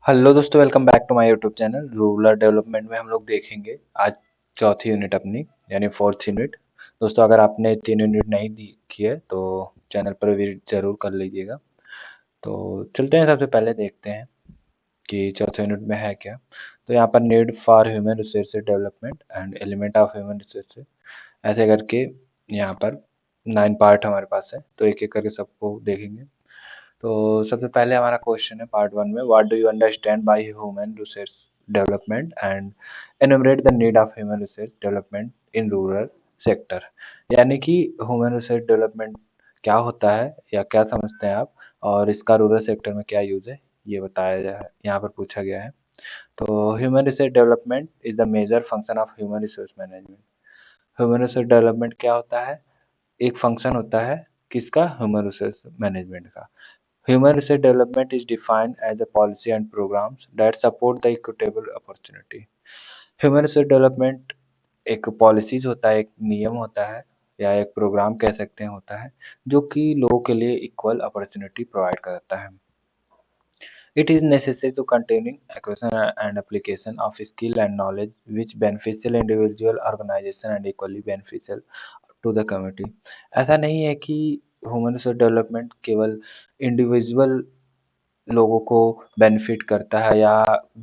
Hello दोस्तों, welcome back to my YouTube channel. Rural development में हम लोग देखेंगे आज चौथी यूनिट अपनी, यानी फोर्थ यूनिट। दोस्तों, अगर आपने 3 यूनिट नहीं देखी है तो चैनल पर विजिट जरूर कर लीजिएगा। तो चलते हैं, सबसे पहले देखते हैं कि चौथे यूनिट में है क्या। तो यहाँ पर need for human resources development and element of human resources, ऐसे करके यहाँ पर 9 पार्ट हमारे पास है, तो एक एक करके सबको देखेंगे। तो सबसे पहले हमारा क्वेश्चन है पार्ट 1 में, what do you understand by human resource development and enumerate the need of human resource development in rural sector. यानी कि ह्यूमन रिसोर्स डेवलपमेंट क्या होता है या क्या समझते हैं आप, और इसका रूरल सेक्टर में क्या यूज है, ये बताया जाए, यहाँ पर पूछा गया है। तो human resource development is the major function of human resource management. Human resource development क्या होता है? एक फंक्शन होता है किसका? ह्यूमन रिसोर्स मैनेजमेंट का। Human resource development is defined as a policy and programs that support the equitable opportunity. Human resource development एक policies होता है, एक नियम होता है, या एक प्रोग्राम कह सकते हैं होता है, जो कि लोगों के लिए इक्वल अपॉर्चुनिटी प्रोवाइड करता है। It is necessary to continuing acquisition and application of skill and knowledge which beneficial individual, organization and equally beneficial to the community। ऐसा नहीं है कि ह्यूमन रिसोर्स डेवलपमेंट केवल इंडिविजुअल लोगों को बेनिफिट करता है या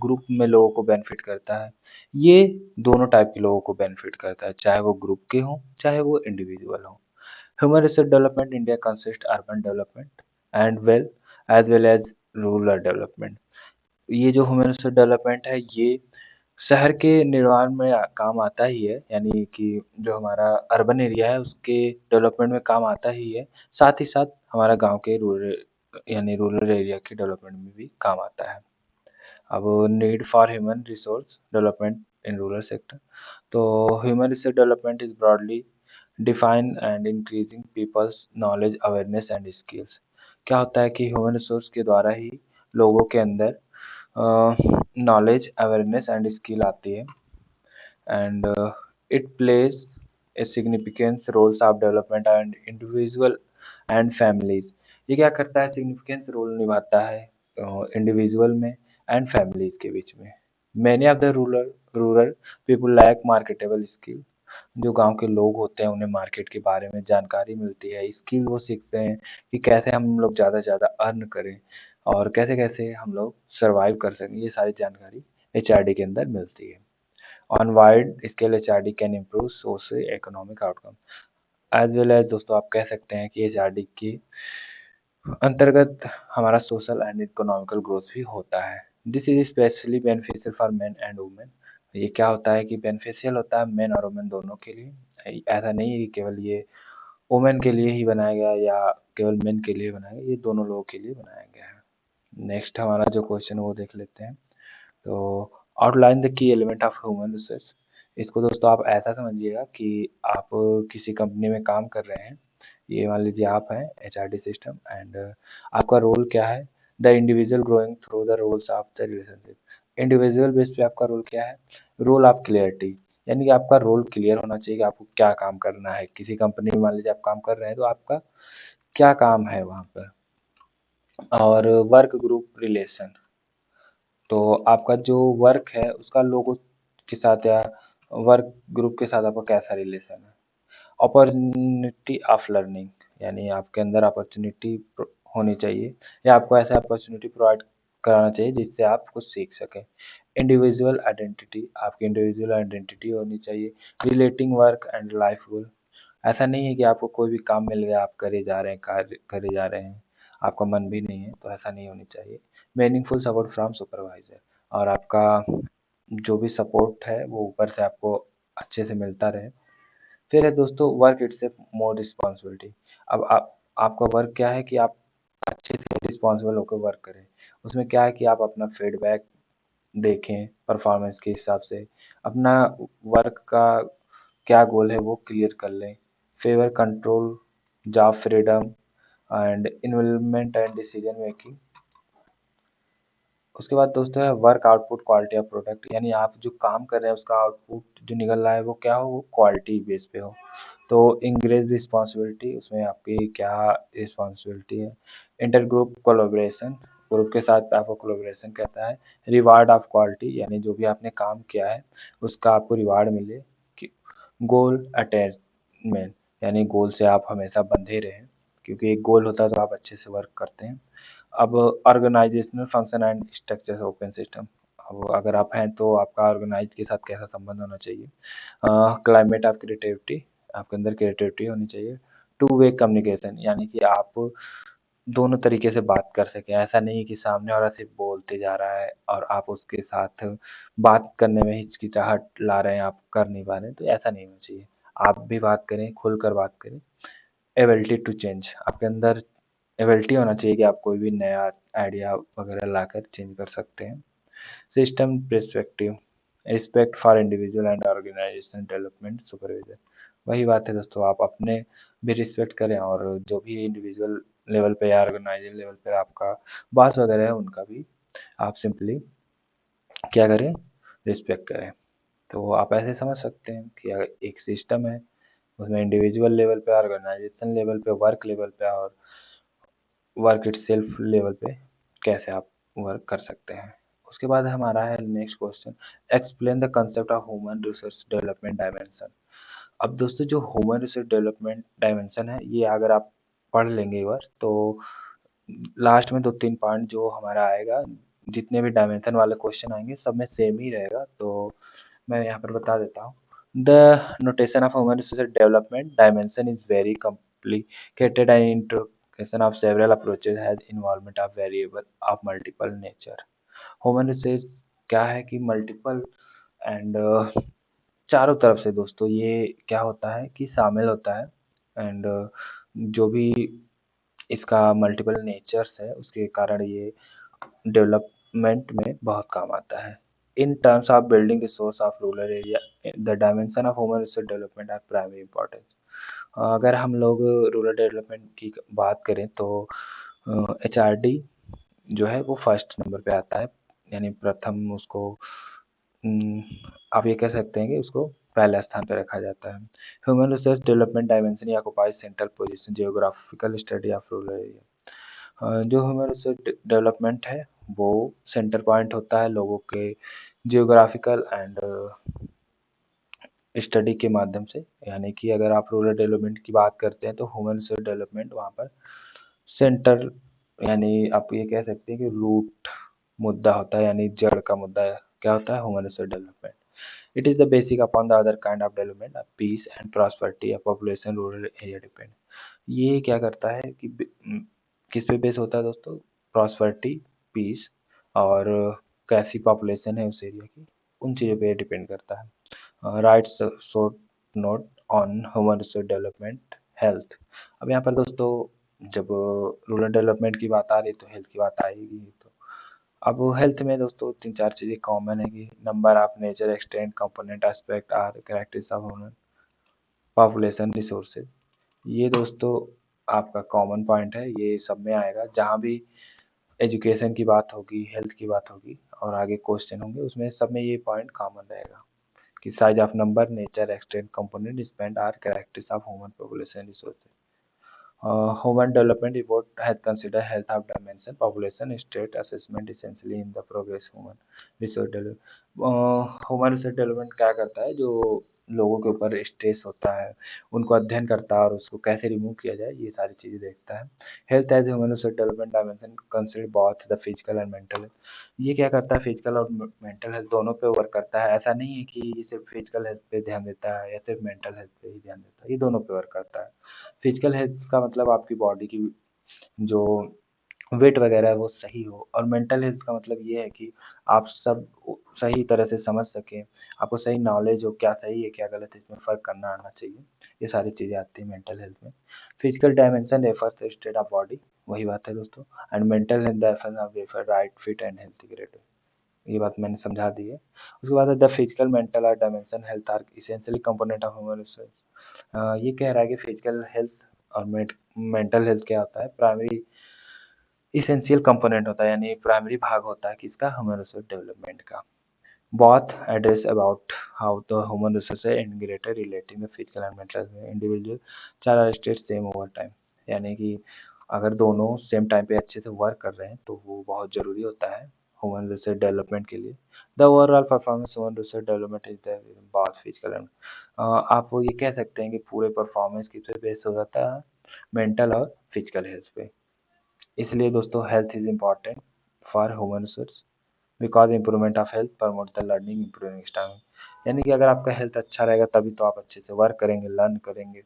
ग्रुप में लोगों को बेनिफिट करता है। ये दोनों टाइप के लोगों को बेनिफिट करता है, चाहे वो ग्रुप के हों, चाहे वो इंडिविजुअल हों। Human resource development India consist urban development and well as rural development. ये जो ह्यूमन रिसोर्स डेवलपमेंट है, ये शहर के निर्माण में काम आता ही है, यानी कि जो हमारा अर्बन एरिया है उसके डेवलपमेंट में काम आता ही है। साथ ही साथ हमारा गांव के रूरल एरिया के डेवलपमेंट में भी काम आता है। अब need for human resource development in rural sector. तो human resource development is broadly define and increasing people's knowledge, awareness and skills. क्या होता है कि ह्यूमन रिसोर्स के द्वारा ही लोगों के अंदर नॉलेज, अवेयरनेस एंड स्किल आती है, and it plays a significant roles of development and individual and families। ये क्या करता है? सिग्निफिकेंस रोल निभाता है इंडिविजुअल में एंड फैमिलीज के बीच में। Many of the rural people lack marketable skill. जो गांव के लोग होते हैं उन्हें मार्केट के बारे में जानकारी मिलती है, स्किल वो सीखते हैं कि कैसे हम लोग ज़्यादा से ज़्यादा अर्न करें और कैसे कैसे हम लोग सर्वाइव कर सकें। ये सारी जानकारी एचआरडी के अंदर मिलती है। On wide scale HRD can improve socio-economic outcome as well as, दोस्तों आप कह सकते हैं कि HRD की अंतर्गत हमारा सोशल एंड इकोनॉमिकल ग्रोथ भी होता है। This is specially beneficial for main and women. ये क्या होता है कि बेनिफिशियल होता है मेन और वुमेन दोनों के लिए। ऐसा नहीं है कि केवल ये वुमेन के लिए ही बनाया गया या केवल मेन के लिए बनाया गया, ये दोनों लोगों के लिए बनाया गया है। नेक्स्ट हमारा जो क्वेश्चन वो देख लेते हैं। तो outline the key element of human resource. इसको दोस्तों आप ऐसा समझिएगा कि आप किसी कंपनी में काम कर रहे हैं। ये मान लीजिए आप हैं एचआरडी सिस्टम, एंड आपका रोल क्या है? The individual growing through the roles of the relationship. Individual base पे आपका रोल क्या है? रोल ऑफ क्लियरिटी, यानी कि आपका रोल क्लियर होना चाहिए कि आपको क्या काम करना है। किसी कंपनी में मान लीजिए आप काम कर रहे हैं, तो आपका क्या काम है वहाँ पर। और वर्क ग्रुप रिलेशन, तो आपका जो वर्क है उसका लोगों के साथ या वर्क ग्रुप के साथ आपका कैसा रिलेशन है। अपॉर्चुनिटी ऑफ लर्निंग, यानी आपके अंदर अपॉर्चुनिटी होनी चाहिए या आपको ऐसा अपॉर्चुनिटी प्रोवाइड कराना चाहिए जिससे आप कुछ सीख सकें। इंडिविजुअल आइडेंटिटी, आपकी इंडिविजुअल आइडेंटिटी होनी चाहिए। Relating work and life goal, ऐसा नहीं है कि आपको कोई भी काम मिल गया आप करे जा रहे हैं, कार्य करे जा रहे हैं, आपका मन भी नहीं है, तो ऐसा नहीं होनी चाहिए। मीनिंगफुल सपोर्ट फ्रॉम सुपरवाइजर, और आपका जो भी सपोर्ट है वो ऊपर से आपको अच्छे से मिलता रहे। फिर है दोस्तों वर्क इटसेल्फ मोर रिस्पॉन्सिबिलिटी। अब आपका वर्क क्या है कि आप अच्छे से रिस्पॉन्सिबल होकर वर्क करें। उसमें क्या है कि आप अपना फीडबैक देखें परफॉर्मेंस के हिसाब से, अपना वर्क का क्या गोल है वो क्लियर कर लें। Favour control, job freedom and involvement and decision making. उसके बाद दोस्तों है work output quality of product, यानी आप जो काम कर रहे हैं उसका आउटपुट जो निकल रहा है वो क्या हो, वो क्वालिटी बेस पे हो। तो इंग्रेज रिस्पॉन्सिबिलिटी, उसमें आपकी क्या रिस्पॉन्सिबिलिटी है। इंटर ग्रुप कोलोब्रेशन, ग्रुप के साथ आपको कोलैबोरेशन कहता है। रिवार्ड ऑफ क्वालिटी यानी जो भी आपने काम किया है उसका आपको रिवार्ड मिले। कि गोल अटैचमेंट यानी गोल से आप हमेशा बंधे रहें, क्योंकि एक गोल होता है तो आप अच्छे से वर्क करते हैं। अब organizational function and structure open system, अब अगर आप हैं तो आपका ऑर्गेनाइज के साथ कैसा संबंध होना चाहिए। क्लाइमेट ऑफ क्रिएटिविटी, आपके अंदर क्रिएटिविटी होनी चाहिए। टू वे कम्युनिकेशन यानी कि आप दोनों तरीके से बात कर सकें, ऐसा नहीं कि सामने वाला सिर्फ बोलते जा रहा है और आप उसके साथ बात करने में हिचकिचाहट ला रहे हैं, आप कर नहीं पा रहे हैं, तो ऐसा नहीं होना चाहिए। आप भी बात करें, खुलकर बात करें। एबिलिटी टू चेंज, आपके अंदर एबिलिटी होना चाहिए कि आप कोई भी नया आइडिया वगैरह लाकर चेंज कर सकते हैं। System perspective, respect for individual and organization development supervision, वही बात है दोस्तों, आप अपने भी रिस्पेक्ट करें और जो भी इंडिविजुअल लेवल पे या ऑर्गेनाइजेशन लेवल पे आपका बॉस वगैरह है उनका भी आप सिंपली क्या करें, रिस्पेक्ट करें। तो आप ऐसे समझ सकते हैं कि अगर एक सिस्टम है उसमें इंडिविजुअल लेवल पे, ऑर्गेनाइजेशन लेवल पे, वर्क लेवल पे और वर्क इटसेल्फ लेवल पे कैसे आप वर्क कर सकते हैं। उसके बाद हमारा है next question, explain the concept of human resource development dimension. अब दोस्तों जो ह्यूमन रिसोर्स डेवलपमेंट डायमेंशन है ये अगर आप पढ़ लेंगे एक बार तो लास्ट में 2-3 पॉइंट जो हमारा आएगा, जितने भी डायमेंशन वाले क्वेश्चन आएंगे सब में सेम ही रहेगा, तो मैं यहाँ पर बता देता हूँ। The notation of human resource development dimension is very complicated and integration of several approaches has involvement of variable of multiple nature। Human resource क्या है कि मल्टीपल एंड चारों तरफ से दोस्तों ये क्या होता है कि शामिल होता है एंड जो भी इसका मल्टीपल नेचर्स है उसके कारण ये डेवलपमेंट में बहुत काम आता है। In terms of building resource of rural area the dimension of human resource development are primary importance. अगर हम लोग रूरल डेवलपमेंट की बात करें तो HRD जो है वो फर्स्ट नंबर पे आता है, यानी प्रथम उसको आप ये कह सकते हैं कि उसको पहले स्थान पे रखा जाता है। Human resource development dimension he occupies central position geographical study of rural area. जो ह्यूमन रिसोर्स डेवलपमेंट है वो सेंटर पॉइंट होता है लोगों के जियोग्राफिकल एंड स्टडी के माध्यम से, यानी कि अगर आप रूरल डेवलपमेंट की बात करते हैं तो ह्यूमन रिसोर्स डेवलपमेंट वहाँ पर सेंटर, यानी आप ये कह सकते हैं कि रूट मुद्दा होता है, यानी जड़ का मुद्दा क्या होता है, human resource development. It is the basic upon the other kind of development peace and prosperity population rural area depend. ये क्या करता है कि किस पे बेस होता है दोस्तों, प्रॉस्पेरिटी, पीस और कैसी पॉपुलेशन है उस एरिया की, उन चीज़ों पे डिपेंड करता है। Right short note on human resource development health. अब यहाँ पर दोस्तों जब रूरल डेवलपमेंट की बात आ रही तो हेल्थ की बात आएगी, तो अब हेल्थ में दोस्तों 3-4 चीज़ें कॉमन है कि number of nature extent component aspect are characteristics of human population resources. ये दोस्तों आपका कॉमन पॉइंट है, ये सब में आएगा जहाँ भी एजुकेशन की बात होगी, हेल्थ की बात होगी और आगे क्वेश्चन होंगे उसमें सब में ये पॉइंट कॉमन रहेगा कि size of number, nature, extent, component, spend are characteristics of human population resources. Human Development Report has considered health of dimension, population, state assessment essentially in the progress human resource development। Human resource development क्या करता है, जो लोगों के ऊपर stress होता है उनको अध्ययन करता है और उसको कैसे रिमूव किया जाए ये सारी चीज़ें देखता है। Health as human resource development dimension consider both the physical and mental health. ये क्या करता है, फिजिकल और मेंटल हेल्थ दोनों पे वर्क करता है। ऐसा नहीं है कि ये सिर्फ फिजिकल हेल्थ पे ध्यान देता है या सिर्फ मेंटल हेल्थ पे ही ध्यान देता है, ये दोनों पे वर्क करता है। फिजिकल हेल्थ का मतलब आपकी बॉडी की जो वेट वगैरह है वो सही हो, और मेंटल हेल्थ का मतलब ये है कि आप सब सही तरह से समझ सकें, आपको सही नॉलेज हो क्या सही है क्या गलत है, इसमें फ़र्क करना आना चाहिए। ये सारी चीज़ें आती हैं मेंटल हेल्थ में। Physical dimension refers to state of body, वही बात है दोस्तों, and mental health refer right fit and healthy grade. ये बात मैंने समझा दी है। उसके बाद द फिजिकल मेंटल और dimension health are essentially component of human resource. ये कह रहा है कि फिजिकल हेल्थ और मेंटल हेल्थ क्या होता है, प्राइमरी इसेंशियल कंपोनेंट होता है, यानी प्राइमरी भाग होता है किसका, ह्यूमन रिसोर्स डेवलपमेंट का। Both address about how the human resource integrated relating the physical and mental individual चार स्टेट सेम ओवर टाइम, यानी कि अगर दोनों सेम टाइम पे अच्छे से वर्क कर रहे हैं तो वो बहुत ज़रूरी होता है ह्यूमन रिसोर्स डेवलपमेंट के लिए। The overall performance human resource development is the boss physical and आप वो ये कह सकते हैं कि पूरे परफॉर्मेंस किस पे बेस हो जाता है, मेंटल और फिजिकल हेल्थ पे। इसलिए दोस्तों health is important for human resource because improvement of health promote the learning improving style. यानी कि अगर आपका हेल्थ अच्छा रहेगा तभी तो आप अच्छे से वर्क करेंगे, लर्न करेंगे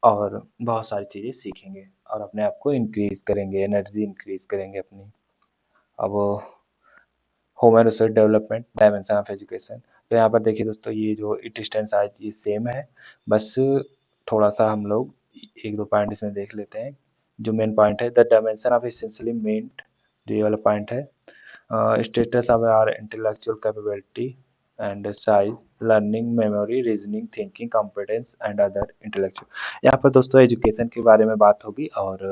और बहुत सारी चीज़ें सीखेंगे और अपने आप को इंक्रीज करेंगे, एनर्जी इंक्रीज करेंगे अपनी। अब human resource development dimension of education, तो यहाँ पर देखिए दोस्तों ये जो इट स्टैंड साइज ये सेम है, बस थोड़ा सा हम लोग एक दो पॉइंट इसमें देख लेते हैं। जो मेन पॉइंट है द डायमेंशन ऑफ एसेंशियली मेंट, ये वाला पॉइंट है status of our intellectual capability and size, learning, memory, reasoning, thinking, competence and other intellectual। यहाँ पर दोस्तों एजुकेशन के बारे में बात होगी और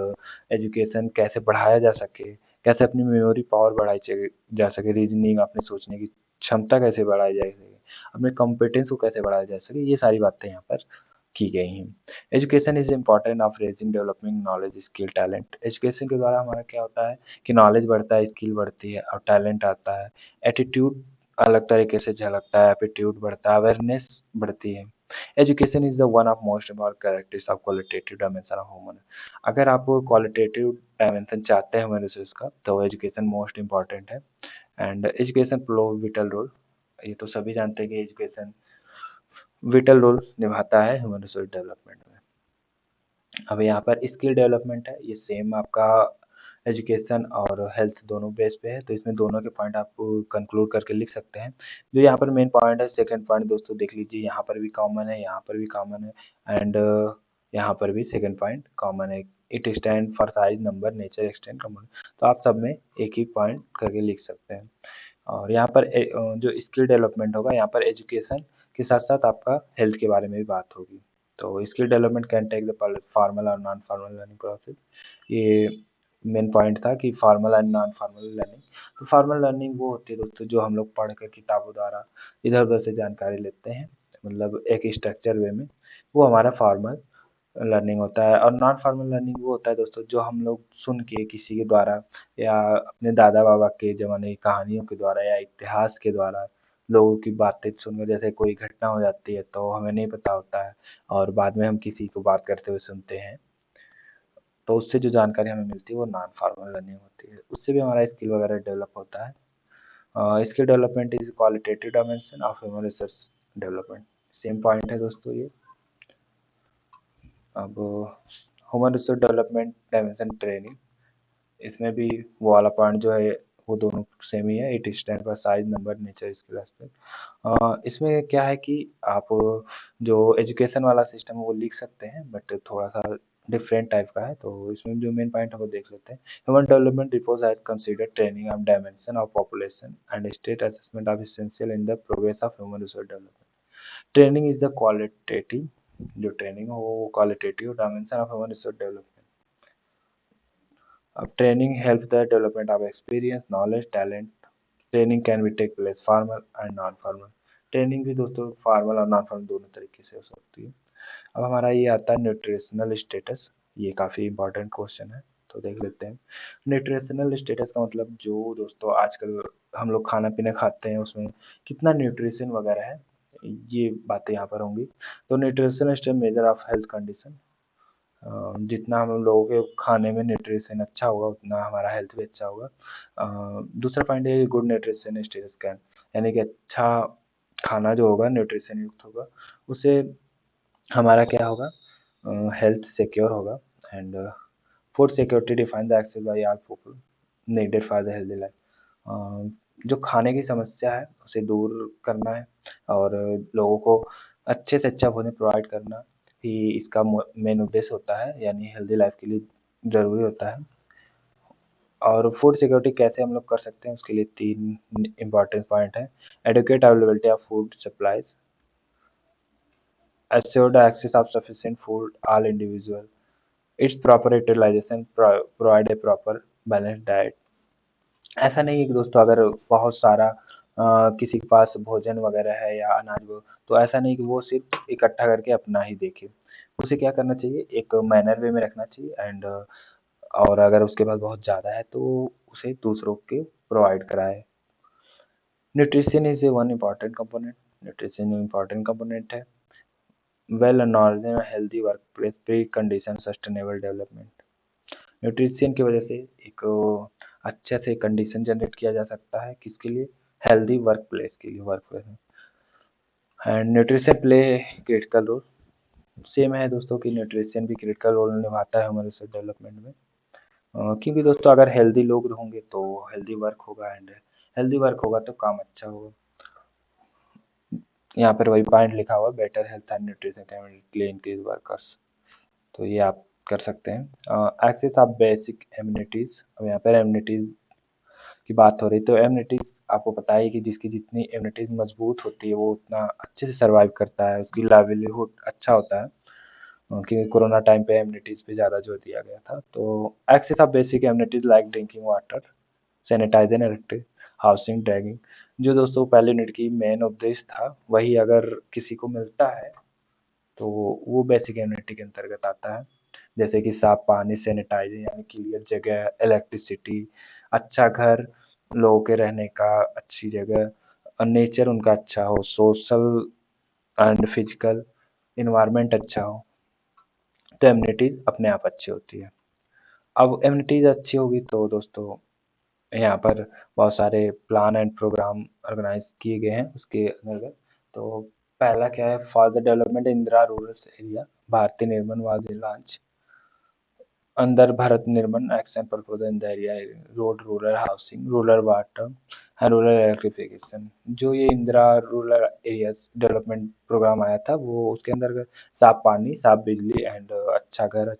एजुकेशन कैसे बढ़ाया जा सके, कैसे अपनी मेमोरी पावर बढ़ाई जा सके, रीजनिंग अपने सोचने की क्षमता कैसे बढ़ाई जा सके, अपने कॉम्पिटेंस को कैसे बढ़ाया जा सके, ये सारी बातें यहाँ पर की गई हैं। Education is important of raising developing knowledge skill talent. Education के द्वारा हमारा क्या होता है कि नॉलेज बढ़ता है, स्किल बढ़ती है और टैलेंट आता है, एटीट्यूड अलग तरीके से झलकता है, एप्टीट्यूड बढ़ता है, अवेयरनेस बढ़ती है। Education is the one of most important characteristics of qualitative dimension of human. अगर आप क्वालिटेटिव डायमेंशन चाहते हैं ह्यूमन रिसोर्स का तो एजुकेशन मोस्ट इम्पॉर्टेंट है and education play vital role. ये तो सभी जानते हैं कि एजुकेशन विटल रोल निभाता है ह्यूमन रिसोर्स डेवलपमेंट में। अब यहाँ पर स्किल डेवलपमेंट है, ये सेम आपका एजुकेशन और हेल्थ दोनों बेस पे है, तो इसमें दोनों के पॉइंट आप कंक्लूड करके लिख सकते हैं। जो यहाँ पर मेन पॉइंट है, सेकंड पॉइंट दोस्तों देख लीजिए, यहाँ पर भी कॉमन है, यहाँ पर भी कॉमन है एंड यहाँ पर भी सेकंड पॉइंट कॉमन है। It stand for size, number, nature, extend, common. तो आप सब में एक ही पॉइंट करके लिख सकते हैं। और यहाँ पर जो स्किल डेवलपमेंट होगा, यहाँ पर एजुकेशन के साथ-साथ आपका हेल्थ के बारे में भी बात होगी। तो skill development can take the formal और नॉन फॉर्मल लर्निंग प्रोसेस। ये मेन पॉइंट था कि formal and non formal learning. तो फॉर्मल लर्निंग वो होती है दोस्तों जो हम लोग पढ़ कर किताबों द्वारा इधर-उधर से जानकारी लेते हैं, मतलब एक स्ट्रक्चर वे में, वो हमारा फॉर्मल लर्निंग होता है। और नॉन फॉर्मल लर्निंग वो होता है दोस्तों जो हम लोग सुन के किसी के द्वारा या अपने दादा बाबा के ज़माने की कहानियों के द्वारा या इतिहास के द्वारा लोगों की बातें सुनकर, जैसे कोई घटना हो जाती है तो हमें नहीं पता होता है और बाद में हम किसी को बात करते हुए सुनते हैं, तो उससे जो जानकारी हमें मिलती है वो नॉन फॉर्मल लर्निंग होती है। उससे भी हमारा स्किल वगैरह डेवलप होता है। Skill development is qualitative dimension of human resource development. Same point है दोस्तों ये। अब human resource development dimension training, इसमें भी वो वाला पॉइंट जो है वो दोनों सेम ही है। It stand for size, number, nature, skill, aspect. इसमें क्या है कि आप जो एजुकेशन वाला सिस्टम है वो लिख सकते हैं बट थोड़ा सा डिफरेंट टाइप का है, तो इसमें जो मेन पॉइंट है वो देख लेते हैं। Human development report has consider training of dimension of population and state assessment of essential in the progress of human resource development. Training is the qualitative, जो ट्रेनिंग हो वो qualitative dimension of human resource development. अब training help the development of experience, knowledge, talent. Training can be take place formal and non formal. Training भी दोस्तों formal और non formal दोनों तरीके से हो सकती है। अब हमारा ये आता है न्यूट्रिशनल स्टेटस, ये काफ़ी इंपॉर्टेंट क्वेश्चन है, तो देख लेते हैं। न्यूट्रिशनल स्टेटस का मतलब जो दोस्तों आजकल हम लोग खाना पीना खाते हैं उसमें कितना न्यूट्रिशन वगैरह है, ये बातें यहाँ पर होंगी। तो nutritional state measure of health condition, जितना हम लोगों के खाने में न्यूट्रिशन अच्छा होगा उतना हमारा हेल्थ भी अच्छा होगा। दूसरा पॉइंट है गुड न्यूट्रिशन स्टेटस कैन, यानी कि अच्छा खाना जो होगा न्यूट्रिशन युक्त होगा, उससे हमारा क्या होगा, हेल्थ सिक्योर होगा and food security define the access by all people needed for the healthy life. जो खाने की समस्या है उसे दूर करना है और लोगों को अच्छे से अच्छा भोजन प्रोवाइड करना ही इसका मेन उद्देश्य होता है, यानी हेल्दी लाइफ के लिए ज़रूरी होता है। और फूड सिक्योरिटी कैसे हम लोग कर सकते हैं उसके लिए 3 इम्पोर्टेंट पॉइंट हैं। Adequate availability of food supplies, assured access of sufficient food all individual, its proper utilization, provide a proper balanced diet। ऐसा नहीं है कि दोस्तों अगर बहुत सारा किसी के पास भोजन वगैरह है या अनाज वो, तो ऐसा नहीं कि वो सिर्फ इकट्ठा करके अपना ही देखे। उसे क्या करना चाहिए, एक मैनर वे में रखना चाहिए एंड और अगर उसके पास बहुत ज़्यादा है तो उसे दूसरों के प्रोवाइड कराए। Nutrition is a one important component. Nutrition important component है। Well knowledge and healthy workplace precondition sustainable development. Nutrition की वजह से एक अच्छे से कंडीशन जनरेट किया जा सकता है, किसके लिए? हेल्दी वर्क प्लेस के लिए, वर्क प्लेस में। And nutrition play critical role. Same है दोस्तों कि न्यूट्रिशन भी क्रिटिकल रोल निभाता है हमारे सेल्फ डेवलपमेंट में। क्योंकि दोस्तों अगर हेल्दी लोग होंगे तो हेल्दी वर्क होगा, एंड हेल्दी वर्क होगा तो काम अच्छा होगा। यहाँ पर वही पॉइंट लिखा हुआ, better health and nutrition can play increase workers, तो ये आप कर सकते हैं। Access of basic amenities. अब यहाँ पर एम्यूनिटीज की बात हो रही, तो इम्यूनिटीज आपको पता है कि जिसकी जितनी इम्यूनिटीज मजबूत होती है वो उतना अच्छे से सर्वाइव करता है, उसकी लाइवलीहुड अच्छा होता है। क्योंकि कोरोना टाइम पे इम्यूनिटीज पे ज़्यादा जोर दिया गया था। तो access of basic amenities like drinking water, sanitizer, electric, housing, dragging, जो दोस्तों पहले यूनिट की मेन उद्देश्य था, वही अगर किसी को मिलता है तो वो बेसिक इम्यूनिटी के अंतर्गत आता है। जैसे कि साफ पानी, सैनिटाइजर यानी क्लियर जगह, इलेक्ट्रिसिटी, अच्छा घर, लोगों के रहने का अच्छी जगह, और नेचर उनका अच्छा हो, सोशल एंड फिजिकल इन्वायरमेंट अच्छा हो, तो इम्यूनिटीज अपने आप अच्छी होती है। अब इम्यूनिटीज अच्छी होगी तो दोस्तों यहाँ पर बहुत सारे प्लान एंड प्रोग्राम ऑर्गेनाइज किए गए हैं उसके अंतर्गत। तो पहला क्या है, for the development Indira rural area, Bharatiya Nirman was launch under Bharat Nirman action proposal in the area, road, rural housing, rural water and rural electrification. जो ये Indira rural areas development program आया था वो उसके अंदर साफ पानी, साफ बिजली एंड अच्छा घर,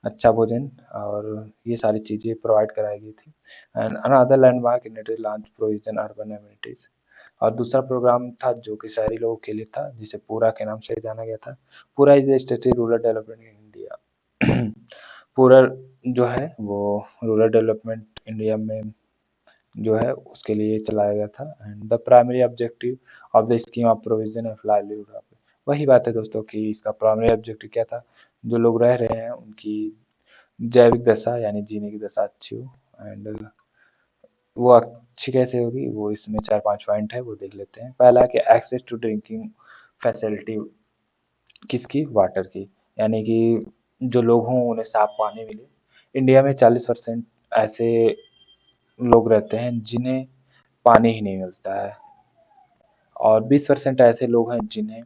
अच्छा भोजन और ये सारी चीज़ें प्रोवाइड कराई गई थी। And another landmark initiative launch provision urban amenities. और दूसरा प्रोग्राम था जो कि शहरी लोगों के लिए था, जिसे पूरा के नाम से जाना गया था। पूरा is status rural development in India. पूरा जो है वो रूरल डेवलपमेंट इंडिया में जो है उसके लिए चलाया गया था। And the primary objective of the scheme of provision of livelihood. वही बात है दोस्तों कि इसका प्राइमरी ऑब्जेक्टिव क्या था, जो लोग रह रहे हैं उनकी जैविक दशा यानी जीने की दशा अच्छी हो। एंड वो अच्छी कैसे होगी, वो इसमें 4-5 पॉइंट है, वो देख लेते हैं। पहला कि एक्सेस टू ड्रिंकिंग फैसिलिटी, किसकी? वाटर की, यानी कि जो लोग हों उन्हें साफ पानी मिले। इंडिया में 40% ऐसे लोग रहते हैं जिन्हें पानी ही नहीं मिलता है, और 20% ऐसे लोग हैं जिन्हें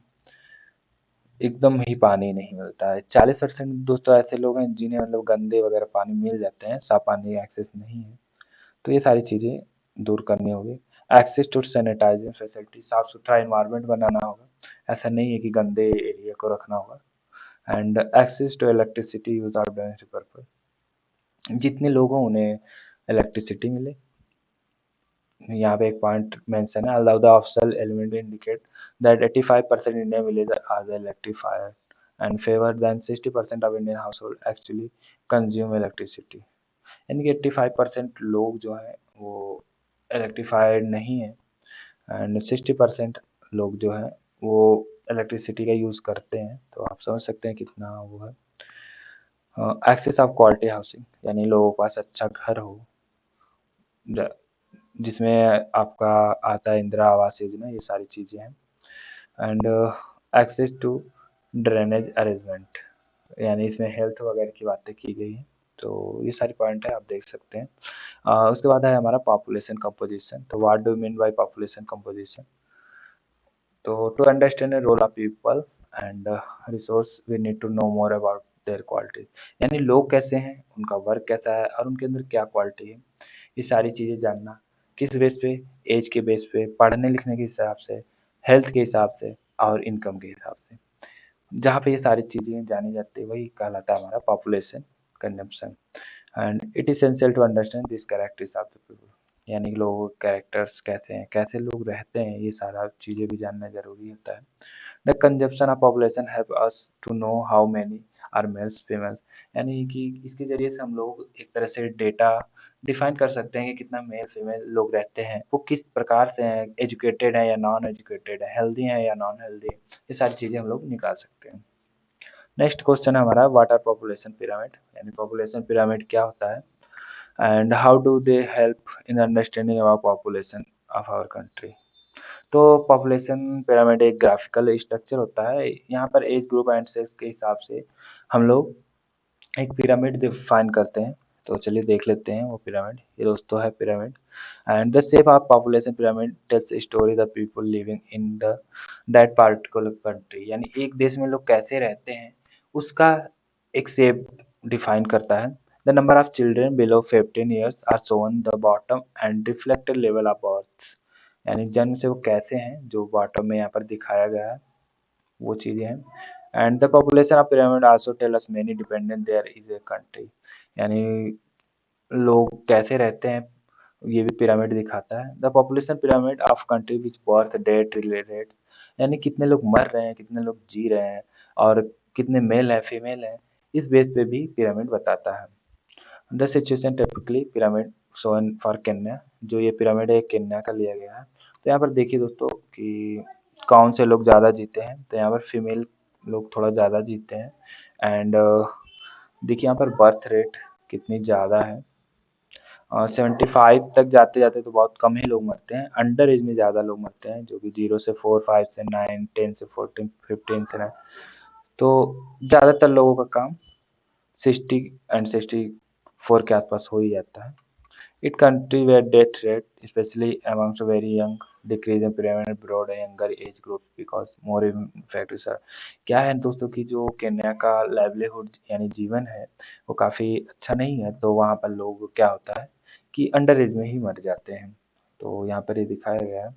एकदम ही पानी नहीं मिलता है। 40% दोस्तों ऐसे लोग हैं जिन्हें मतलब गंदे वगैरह पानी मिल जाते हैं, साफ पानी एक्सेस नहीं है। तो ये सारी चीज़ें दूर करनी होगी। एक्सेस टू सैनिटाइजिंग फैसिलिटी, साफ सुथरा इन्वायरमेंट बनाना होगा, ऐसा नहीं है कि गंदे एरिया को रखना होगा। And access to electricity use are domestic purpose, जितने लोग हों उन्हें इलेक्ट्रिसिटी मिले। यहाँ पे एक पॉइंट मेंशन है, allow the official element indicate that 85% Indian village are the electrified and fewer than 60% of Indian household actually consume electricity. यानी कि 85% लोग जो हैं वो इलेक्ट्रीफाइड नहीं है, एंड 60% लोग जो हैं वो इलेक्ट्रिसिटी का यूज़ करते हैं। तो आप समझ सकते हैं कितना वो है। एक्सेस ऑफ क्वालिटी हाउसिंग, यानी लोगों के पास अच्छा घर हो, जिसमें आपका आता है इंदिरा आवास योजना, ये सारी चीज़ें हैं। And access to drainage arrangement, यानी इसमें हेल्थ वगैरह की बातें की गई हैं। तो ये सारी पॉइंट है, आप देख सकते हैं। उसके बाद है हमारा पॉपुलेशन कंपोजिशन। तो what do mean by population composition? तो to understand the role of people and resource we need to know more about their quality, यानी लोग कैसे हैं, उनका वर्क कैसा है और उनके अंदर क्या क्वालिटी है, ये सारी चीज़ें जानना। किस बेस पे? एज के बेस पे, पढ़ने लिखने के हिसाब से, हेल्थ के हिसाब से और इनकम के हिसाब से। जहाँ पे ये सारी चीज़ें जानी जाती है वही कहलाता है हमारा population consumption. And it is essential to understand this characters of the people, यानी कि लोगों के कैरेक्टर्स कैसे हैं, कैसे लोग रहते हैं, ये सारा चीज़ें भी जानना ज़रूरी होता है। The consumption of population help us to know how many are males females, यानी कि इसके ज़रिए से हम लोग एक तरह से डेटा डिफाइन कर सकते हैं कि कितना मेल फीमेल लोग रहते हैं, वो किस प्रकार से हैं, एजुकेटेड हैं या नॉन एजुकेटेड है, हेल्दी हैं या नॉन हेल्दी, ये सारी चीज़ें हम लोग निकाल सकते हैं। नेक्स्ट क्वेश्चन है हमारा व्हाट आर पॉपुलेशन पिरामिड, यानी पॉपुलेशन पिरामिड क्या होता है and how do they help in understanding about population of our country. तो पॉपुलेशन पिरामिड एक ग्राफिकल स्ट्रक्चर होता है। यहाँ पर एज ग्रुप एंड सेक्स के हिसाब से हम लोग एक पिरामिड डिफाइन करते हैं। तो चलिए देख लेते हैं वो पिरामिड। ये दोस्तों है pyramid and the shape of population pyramid tells story the people living in the that particular country, यानी एक देश में लोग कैसे रहते हैं उसका एक शेप डिफाइन करता है। The number of children below 15 years are shown the bottom and reflected level of birth, यानी जन्म से वो कैसे हैं जो बॉटम में यहाँ पर दिखाया गया है वो चीज़ें हैं। And the population of pyramid also tell us many dependent there is a country, यानी लोग कैसे रहते हैं ये भी पिरामिड दिखाता है। The population pyramid of country which birth date related, यानी कितने लोग मर रहे हैं कितने लोग जी रहे हैं और कितने मेल है फीमेल है, इस बेस पे भी पिरामिड बताता है। The situation typically pyramid shown for Kenya, जो ये पिरामिड है केन्या का लिया गया है। तो यहाँ पर देखिए दोस्तों कि कौन से लोग ज़्यादा जीते हैं, तो यहाँ पर फीमेल लोग थोड़ा ज़्यादा जीते हैं एंड देखिए यहाँ पर बर्थ रेट कितनी ज़्यादा है। 75 तक जाते-जाते तो बहुत कम ही लोग मरते हैं, अंडर एज में ज़्यादा लोग मरते हैं जो कि 0 से 4, 5 से 9, 10 से 14, 15 से 9, तो ज़्यादातर लोगों का काम 60 एंड 64 के आसपास हो ही जाता है। It country where death rate, especially amongst very young, decrease in pyramid broad younger age group because more factors are। क्या है दोस्तों कि जो केन्या का लाइवलीहुड यानी जीवन है वो काफ़ी अच्छा नहीं है, तो वहाँ पर लोग क्या होता है कि अंडर एज में ही मर जाते हैं। तो यहाँ पर ये दिखाया गया है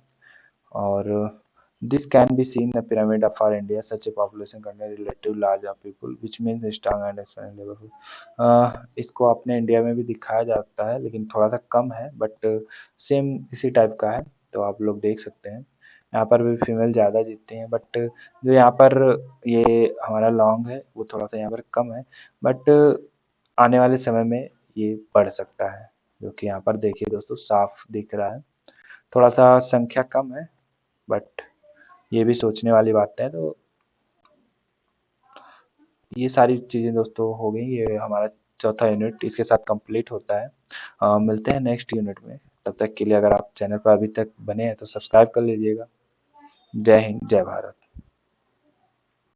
और this can be seen the pyramid of our India, such a population contain relative large of people, which means strong and expandable। इसको अपने इंडिया में भी दिखाया जाता है लेकिन थोड़ा सा कम है बट सेम इसी टाइप का है, तो आप लोग देख सकते हैं। यहाँ पर भी फीमेल ज़्यादा जीतती हैं बट जो यहाँ पर ये हमारा लॉन्ग है वो थोड़ा सा यहाँ पर कम है, बट आने वाले समय में ये बढ़ सकता है, जो कि यहाँ पर देखिए दोस्तों साफ दिख रहा है। थोड़ा सा संख्या कम है बट ये भी सोचने वाली बात है। तो ये सारी चीज़ें दोस्तों हो गई, ये हमारा चौथा यूनिट इसके साथ कंप्लीट होता है। मिलते हैं नेक्स्ट यूनिट में, तब तक के लिए अगर आप चैनल पर अभी तक बने हैं तो सब्सक्राइब कर लीजिएगा। जय हिंद, जय भारत।